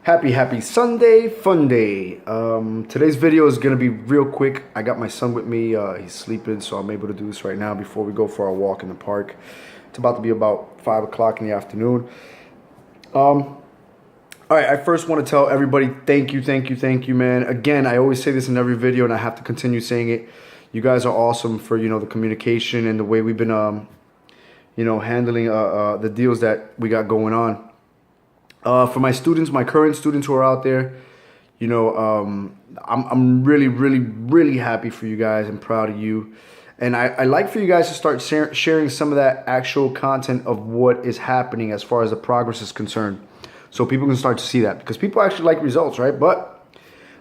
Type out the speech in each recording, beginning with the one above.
Happy Sunday, fun day. Today's video is gonna be real quick. I got my son with me. He's sleeping, so I'm able to do this right now before we go for our walk in the park. It's about to be about 5 o'clock in the afternoon. All right, I first want to tell everybody thank you, man. Again, I always say this in every video, and I have to continue saying it. You guys are awesome for the communication and the way we've been handling the deals that we got going on. For my students, my current students who are out there, I'm really happy for you guys. I'm proud of you. And I like for you guys to start sharing some of that actual content of what is happening as far as the progress is concerned. So people can start to see that, because people actually like results, right? But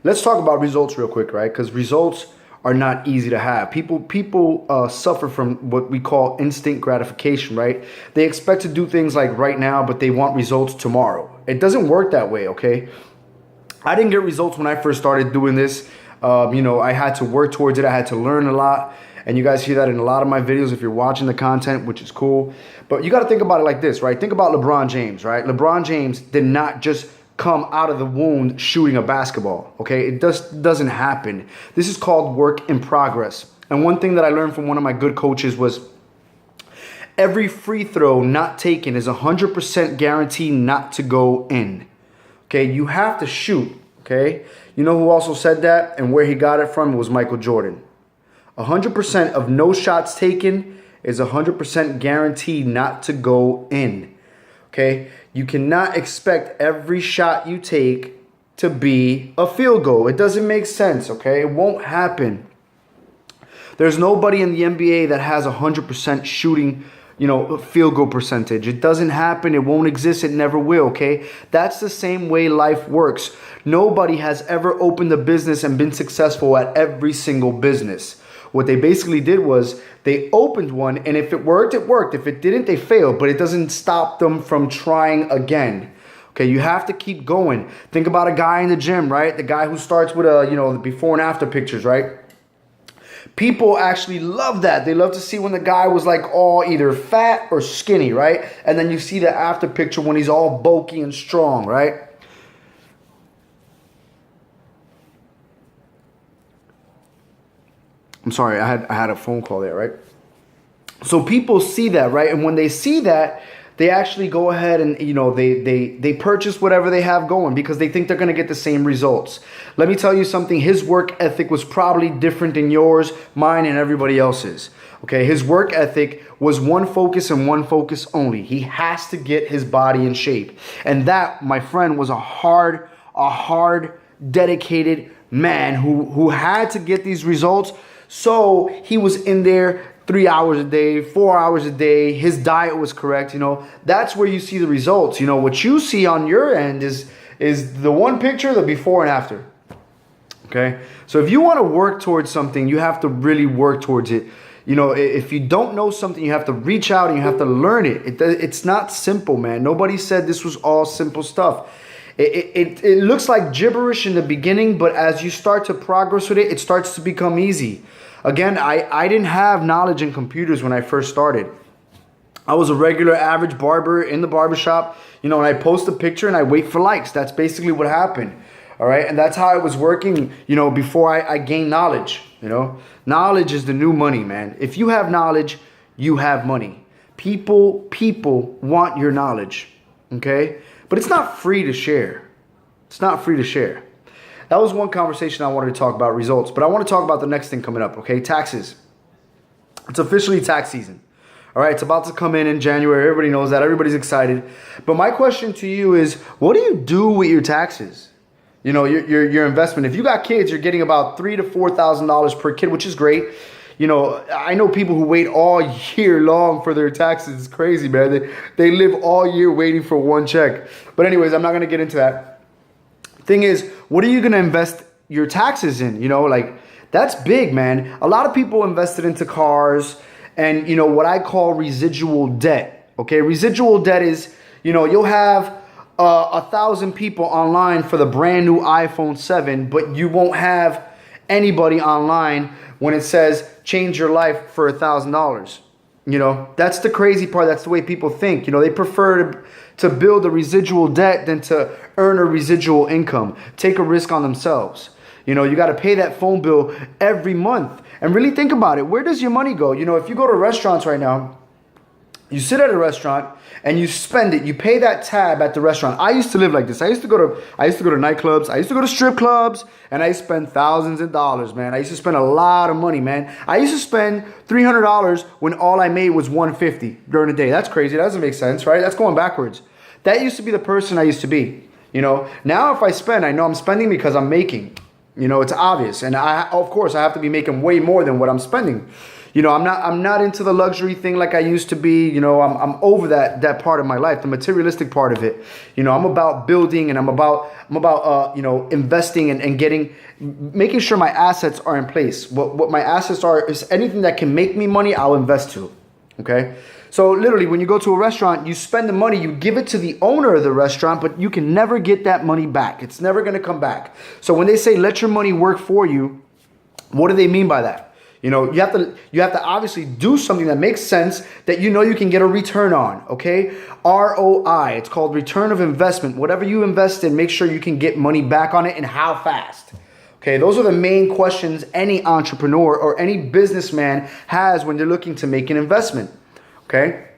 let's talk about results real quick, right? Because results are not easy to have. People suffer from what we call instant gratification, right? They expect to do things like right now, but they want results tomorrow. It doesn't work that way, okay? I didn't get results when I first started doing this. I had to work towards it. I had to learn a lot. And you guys hear that in a lot of my videos if you're watching the content, which is cool. But you got to think about it like this, right? Think about LeBron James, right? LeBron James did not just come out of the womb shooting a basketball, okay? It doesn't happen. This is called work in progress. And one thing that I learned from one of my good coaches was every free throw not taken is 100% guaranteed not to go in, okay? You have to shoot, okay? You know who also said that and where he got it from? It was Michael Jordan. 100% of no shots taken is 100% guaranteed not to go in, okay? You cannot expect every shot you take to be a field goal. It doesn't make sense, okay? It won't happen. There's nobody in the NBA that has 100% shooting, field goal percentage. It doesn't happen. It won't exist. It never will, okay? That's the same way life works. Nobody has ever opened a business and been successful at every single business. What they basically did was they opened one, and if it worked, it worked. If it didn't, they failed. But it doesn't stop them from trying again. Okay, you have to keep going. Think about a guy in the gym, right? The guy who starts with the before and after pictures, right? People actually love that. They love to see when the guy was like all either fat or skinny, right? And then you see the after picture when he's all bulky and strong, right? I'm sorry, I had a phone call there, right? So people see that, right? And when they see that, they actually go ahead and, they purchase whatever they have going because they think they're going to get the same results. Let me tell you something. His work ethic was probably different than yours, mine, and everybody else's. Okay, his work ethic was one focus and one focus only. He has to get his body in shape. And that, my friend, was a hard, dedicated man who had to get these results. So he was in there 3 hours a day, 4 hours a day. His diet was correct. That's where you see the results. What you see on your end is the one picture, the before and after. Okay. So if you want to work towards something, you have to really work towards it. If you don't know something, you have to reach out and you have to learn it. It's not simple, man. Nobody said this was all simple stuff. It looks like gibberish in the beginning, but as you start to progress with it, it starts to become easy. Again, I didn't have knowledge in computers when I first started. I was a regular average barber in the barbershop, and I post a picture and I wait for likes. That's basically what happened. All right. And that's how I was working, before I gained knowledge. Knowledge is the new money, man. If you have knowledge, you have money. People want your knowledge. Okay. But it's not free to share. It's not free to share. That was one conversation I wanted to talk about, results. But I want to talk about the next thing coming up, okay? Taxes. It's officially tax season. All right, it's about to come in January. Everybody knows that. Everybody's excited. But my question to you is, what do you do with your taxes? Your investment. If you got kids, you're getting about $3,000 to $4,000 per kid, which is great. I know people who wait all year long for their taxes. It's crazy, man. They live all year waiting for one check. But anyways, I'm not going to get into that. Thing is, what are you going to invest your taxes in? That's big, man. A lot of people invested into cars and, what I call residual debt. Okay, residual debt is, you'll have 1,000 people online for the brand new iPhone 7, but you won't have anybody online when it says change your life for $1,000. That's the crazy part. That's the way people think. They prefer to build a residual debt than to earn a residual income, take a risk on themselves. You know, you got to pay that phone bill every month. And really think about it. Where does your money go? You know, if you go to restaurants right now, you sit at a restaurant and you spend it. You pay that tab at the restaurant. I used to live like this. I used to go to nightclubs. I used to go to strip clubs, and I used to spend thousands of dollars, man. I used to spend a lot of money, man. I used to spend $300 when all I made was $150 during the day. That's crazy. That doesn't make sense, right? That's going backwards. That used to be the person I used to be. You know, now if I spend, I know I'm spending because I'm making. You know, it's obvious, and of course I have to be making way more than what I'm spending. You know, I'm not into the luxury thing like I used to be. You know, I'm over that part of my life, the materialistic part of it. You know, I'm about building, and I'm about you know, investing and making sure my assets are in place. What my assets are is anything that can make me money, I'll invest to. Okay. So literally, when you go to a restaurant, you spend the money, you give it to the owner of the restaurant, but you can never get that money back. It's never going to come back. So when they say let your money work for you, what do they mean by that? You know, you have to obviously do something that makes sense, that you know you can get a return on, okay? ROI, it's called return of investment. Whatever you invest in, make sure you can get money back on it, and how fast. Okay, those are the main questions any entrepreneur or any businessman has when they're looking to make an investment. Okay,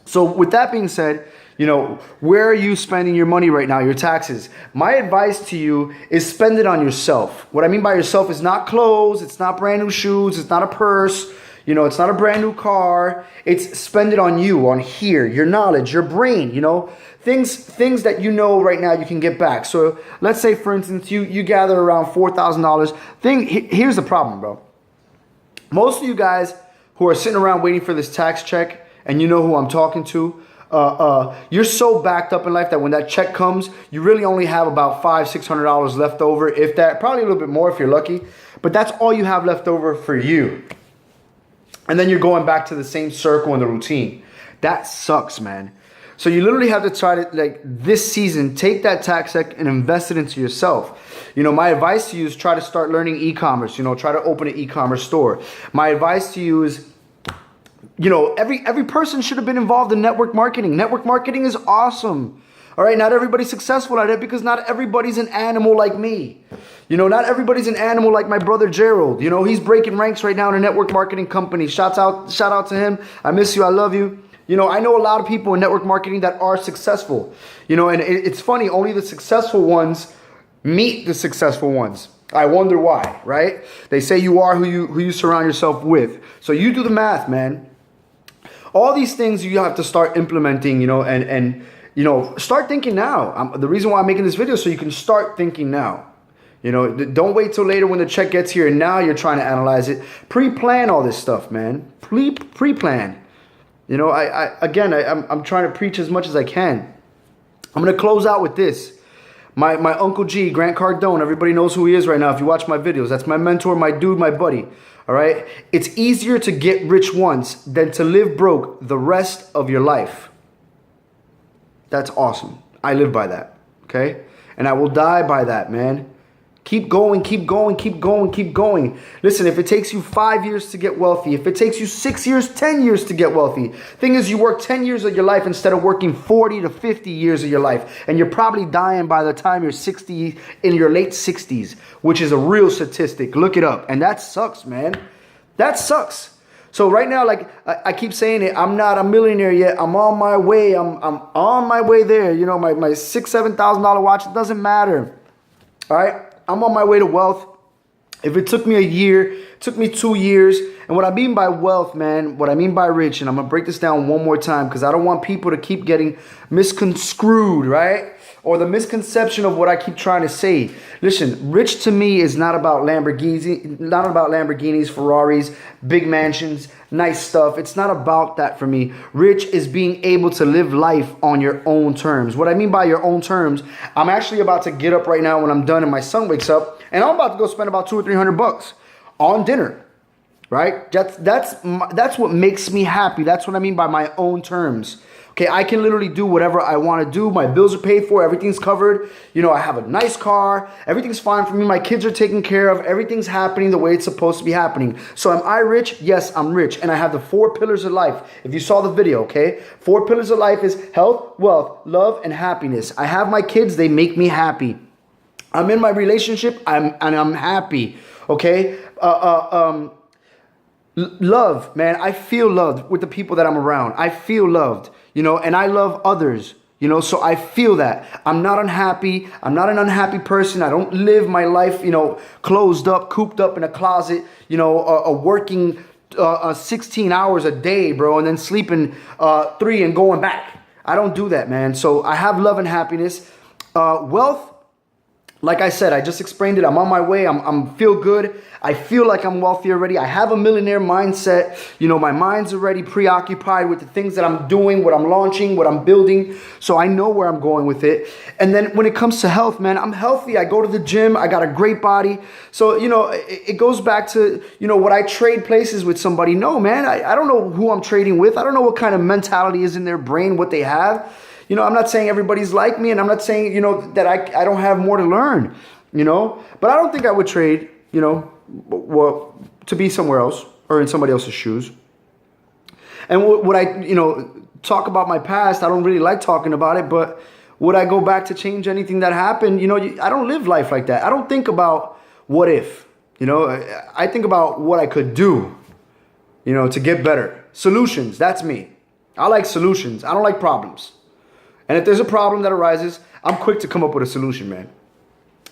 so with that being said, you know, where are you spending your money right now, your taxes? My advice to you is spend it on yourself. What I mean by yourself is not clothes, it's not brand new shoes, it's not a purse, you know, it's not a brand new car. It's spend it on you, on here, your knowledge, your brain, you know, things that you know right now you can get back. So let's say, for instance, you gather around $4,000. Here's the problem, bro. Most of you guys who are sitting around waiting for this tax check, and you know who I'm talking to, you're so backed up in life that when that check comes, you really only have about $500-600 left over, if that, probably a little bit more if you're lucky, but that's all you have left over for you. And then you're going back to the same circle and the routine. That sucks, man. So you literally have to try to, like, this season, take that tax check and invest it into yourself. You know, my advice to you is try to start learning e-commerce. You know, try to open an e-commerce store. My advice to you is, you know, every person should have been involved in network marketing. Network marketing is awesome. All right, not everybody's successful at it because not everybody's an animal like me. You know, not everybody's an animal like my brother Gerald. You know, he's breaking ranks right now in a network marketing company. Shout out to him. I miss you. I love you. You know, I know a lot of people in network marketing that are successful. You know, and it's funny, only the successful ones meet the successful ones. I wonder why, right? They say you are who you surround yourself with. So you do the math, man. All these things you have to start implementing, you know, and you know, start thinking now. The reason why I'm making this video is so you can start thinking now. You know, don't wait till later when the check gets here and now you're trying to analyze it. Pre-plan all this stuff, man. Pre-plan. You know, I'm trying to preach as much as I can. I'm going to close out with this. My Uncle G, Grant Cardone, everybody knows who he is right now if you watch my videos. That's my mentor, my dude, my buddy. All right? It's easier to get rich once than to live broke the rest of your life. That's awesome. I live by that. Okay? And I will die by that, man. Keep going, keep going, keep going, keep going. Listen, if it takes you 5 years to get wealthy, if it takes you 6 years, 10 years to get wealthy, thing is you work 10 years of your life instead of working 40 to 50 years of your life. And you're probably dying by the time you're 60, in your late 60s, which is a real statistic. Look it up. And that sucks, man. That sucks. So right now, like I keep saying it, I'm not a millionaire yet. I'm on my way. I'm on my way there. You know, my $6,000-7,000 watch, it doesn't matter. All right? I'm on my way to wealth. If it took me a year, it took me 2 years. And what I mean by wealth, man, what I mean by rich, and I'm going to break this down one more time because I don't want people to keep getting misconstrued, right? Or the misconception of what I keep trying to say. Listen, rich to me is not about Lamborghinis, Ferraris, big mansions, nice stuff. It's not about that for me. Rich is being able to live life on your own terms. What I mean by your own terms, I'm actually about to get up right now when I'm done and my son wakes up, and I'm about to go spend about $200 or $300 on dinner. Right? That's what makes me happy. That's what I mean by my own terms. Okay, I can literally do whatever I want to do. My bills are paid for. Everything's covered. You know, I have a nice car. Everything's fine for me. My kids are taken care of. Everything's happening the way it's supposed to be happening. So am I rich? Yes, I'm rich. And I have the 4 pillars of life. If you saw the video, okay? 4 pillars of life is health, wealth, love, and happiness. I have my kids. They make me happy. I'm in my relationship. I'm happy. Okay? Love, man. I feel loved with the people that I'm around. I feel loved, you know, and I love others, you know, so I feel that. I'm not unhappy. I'm not an unhappy person. I don't live my life, you know, closed up, cooped up in a closet, you know, working 16 hours a day, bro, and then sleeping 3 and going back. I don't do that, man. So I have love and happiness. Wealth. Like I said, I just explained it. I'm on my way. I'm feel good. I feel like I'm wealthy already. I have a millionaire mindset. You know, my mind's already preoccupied with the things that I'm doing, what I'm launching, what I'm building. So I know where I'm going with it. And then when it comes to health, man, I'm healthy. I go to the gym. I got a great body. So, you know, it goes back to, you know, would I trade places with somebody? No, man. I don't know who I'm trading with. I don't know what kind of mentality is in their brain, what they have. You know, I'm not saying everybody's like me, and I'm not saying, you know, that I don't have more to learn, you know. But I don't think I would trade, you know, well, to be somewhere else or in somebody else's shoes. And would I, you know, talk about my past? I don't really like talking about it, but would I go back to change anything that happened? You know, I don't live life like that. I don't think about what if, you know. I think about what I could do, you know, to get better. Solutions, that's me. I like solutions. I don't like problems. And if there's a problem that arises, I'm quick to come up with a solution, man.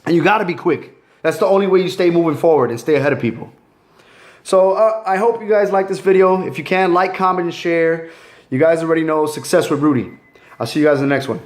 And you got to be quick. That's the only way you stay moving forward and stay ahead of people. So I hope you guys like this video. If you can, like, comment, and share. You guys already know Success with Rudy. I'll see you guys in the next one.